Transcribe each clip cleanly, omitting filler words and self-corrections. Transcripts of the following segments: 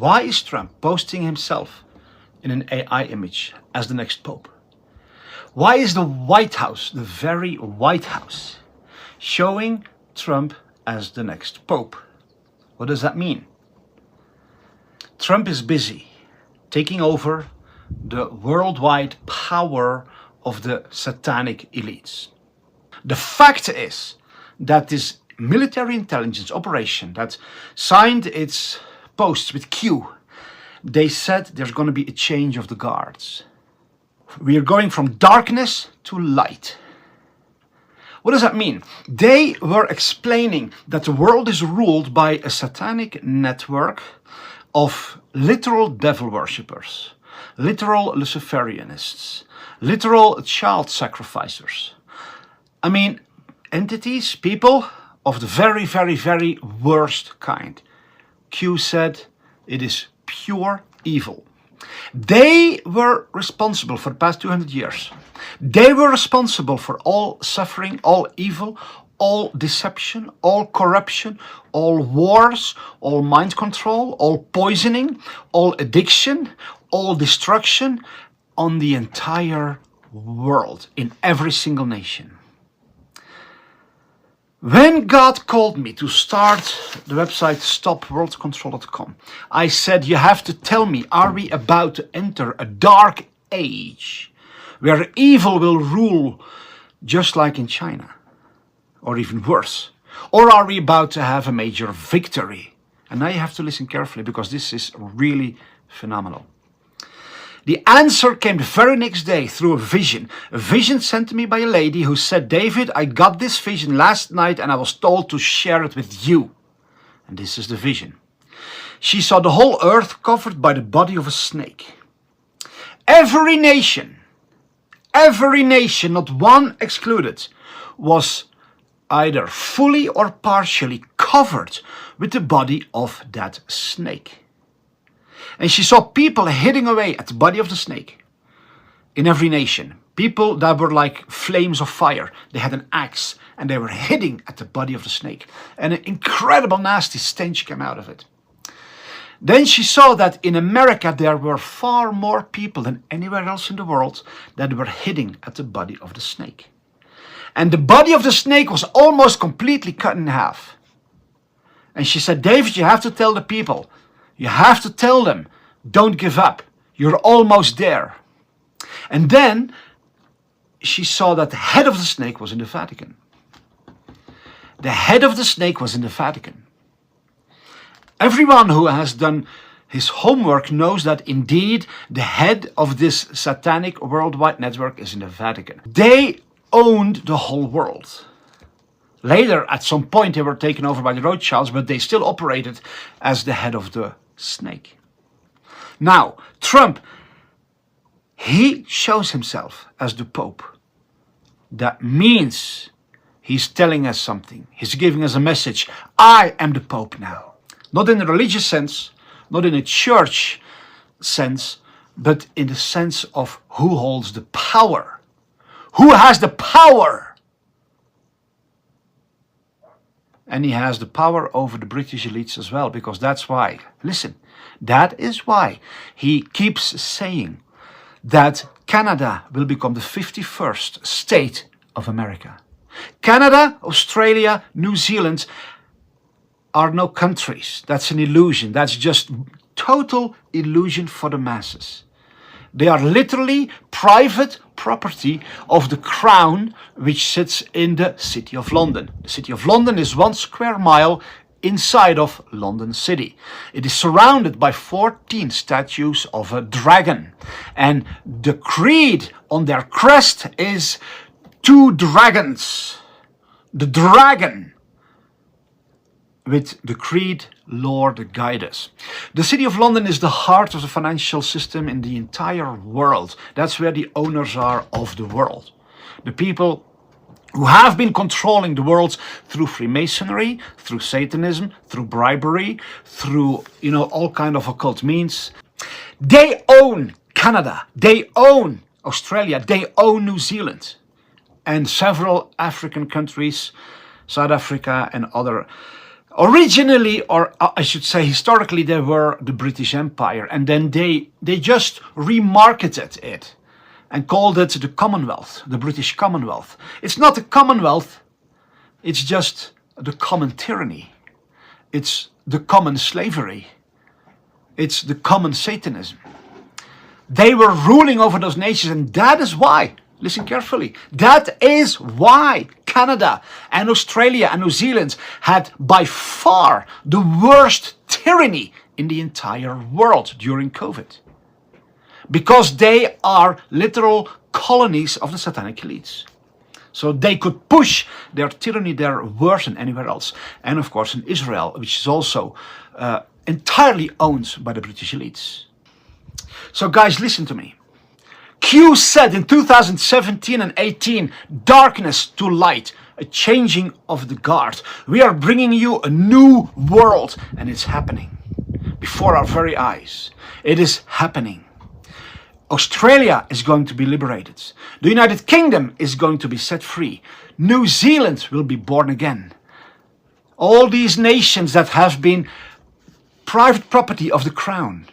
Why is Trump posting himself in an AI image as the next Pope? Why is the White House, the very White House, showing Trump as the next Pope? What does that mean? Trump is busy taking over the worldwide power of the satanic elites. The fact is that this military intelligence operation that signed its posts with Q, they said there's going to be a change of the guards. We are going from darkness to light. What does that mean? They were explaining that the world is ruled by a satanic network of literal devil worshippers, literal Luciferianists, literal child sacrificers. I mean, entities, people of the very, very, very worst kind. Q said it is pure evil. They were responsible for the past 200 years. They were responsible for all suffering, all evil, all deception, all corruption, all wars, all mind control, all poisoning, all addiction, all destruction on the entire world, in every single nation. When God called me to start the website stopworldcontrol.com, I said, you have to tell me, are we about to enter a dark age where evil will rule just like in China, or even worse? Or are we about to have a major victory? And now you have to listen carefully, because this is really phenomenal. The answer came the very next day through a vision sent to me by a lady who said, David, I got this vision last night and I was told to share it with you. And this is the vision. She saw the whole earth covered by the body of a snake. Every nation, not one excluded, was either fully or partially covered with the body of that snake. And she saw people hitting away at the body of the snake in every nation. People that were like flames of fire. They had an axe and they were hitting at the body of the snake. And an incredible nasty stench came out of it. Then she saw that in America there were far more people than anywhere else in the world that were hitting at the body of the snake. And the body of the snake was almost completely cut in half. And she said, David, you have to tell the people. You have to tell them, don't give up. You're almost there. And then she saw that the head of the snake was in the Vatican. The head of the snake was in the Vatican. Everyone who has done his homework knows that indeed the head of this satanic worldwide network is in the Vatican. They owned the whole world. Later, at some point, they were taken over by the Rothschilds, but they still operated as the head of the snake. Now, Trump, he shows himself as the Pope. That means he's telling us something. He's giving us a message. I am the Pope now. Not in a religious sense, not in a church sense, but in the sense of who holds the power. Who has the power? And he has the power over the British elites as well, because that's why, listen, that is why he keeps saying that Canada will become the 51st state of America. Canada, Australia, New Zealand are no countries. That's an illusion. That's just total illusion for the masses. They are literally private property of the crown, which sits in the City of London. The City of London is 1 square mile inside of London City. It is surrounded by 14 statues of a dragon. And the creed on their crest is 2 dragons. The dragon with the creed, Lord guide us. The City of London is the heart of the financial system in the entire world. That's where the owners are of the world. The people who have been controlling the world through Freemasonry, through Satanism, through bribery, through, all kind of occult means. They own Canada, they own Australia, they own New Zealand, and several African countries, South Africa and other Originally, or I should say historically, they were the British Empire, and then they just remarketed it and called it the Commonwealth, the British Commonwealth. It's not a Commonwealth, it's just the common tyranny. It's the common slavery. It's the common Satanism. They were ruling over those nations, and that is why, listen carefully, that is why Canada and Australia and New Zealand had by far the worst tyranny in the entire world during COVID. Because they are literal colonies of the satanic elites. So they could push their tyranny there worse than anywhere else. And of course in Israel, which is also entirely owned by the British elites. So guys, listen to me. Q said in 2017 and 18, darkness to light, a changing of the guard. We are bringing you a new world, and it's happening before our very eyes. It is happening. Australia is going to be liberated. The United Kingdom is going to be set free. New Zealand will be born again. All these nations that have been private property of the crown.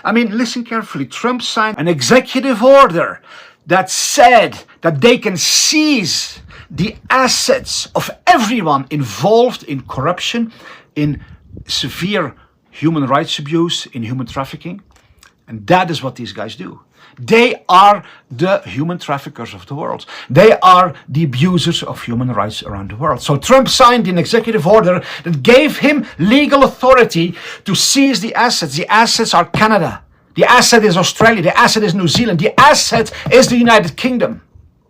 I mean, listen carefully. Trump signed an executive order that said that they can seize the assets of everyone involved in corruption, in severe human rights abuse, in human trafficking. And that is what these guys do. They are the human traffickers of the world. They are the abusers of human rights around the world. So Trump signed an executive order that gave him legal authority to seize the assets. The assets are Canada. The asset is Australia. The asset is New Zealand. The asset is the United Kingdom.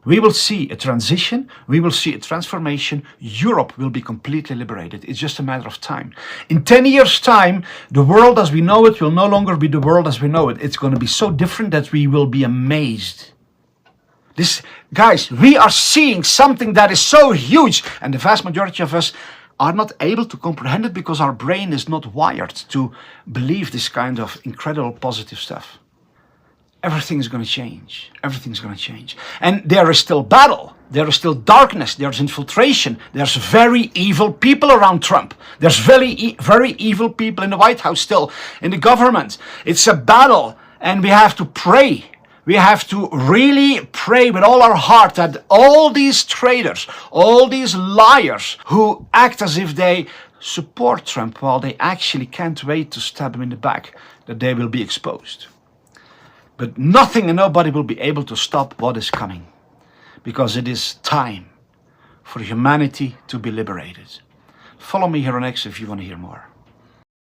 We will see a transition. We will see a transformation. Europe will be completely liberated. It's just a matter of time. In 10 years' time, the world as we know it will no longer be the world as we know it. It's going to be so different that we will be amazed. Guys, we are seeing something that is so huge, and the vast majority of us are not able to comprehend it because our brain is not wired to believe this kind of incredible positive stuff. Everything is going to change. Everything's going to change. And there is still battle. There is still darkness. There's infiltration. There's very evil people around Trump. There's very evil people in the White House still, in the government. It's a battle, and we have to pray. We have to really pray with all our heart that all these traitors, all these liars who act as if they support Trump while they actually can't wait to stab him in the back, that they will be exposed. But nothing and nobody will be able to stop what is coming, because it is time for humanity to be liberated. Follow me here on X if you want to hear more.